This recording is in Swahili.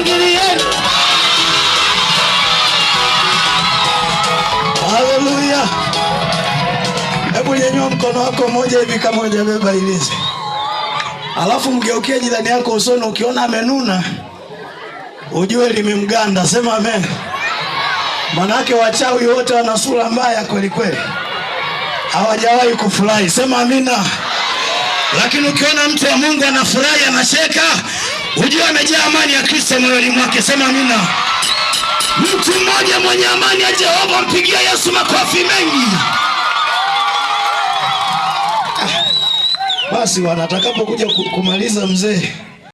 shangilieni. Haleluya. Hebu nyanyua mkono wako mmoja hivi kama hujabeba ilizi. Alafu mgeukie jirani yako usoni, ukiona amenuna ujue limemganda. Sema amen. Manake wachawi wote wana sura mbaya kweli kweli, hawajawahi kufurahi. Sema amina. Lakini ukiona mtu wa Mungu anafurahi, anacheka, ujue amejaa amani ya Kristo moyoni mwake. Sema amina. Mtu mmoja mwenye amani ya Jehova, mpigia Yesu makofi mengi. Basi wanatakapokuja kumaliza mzee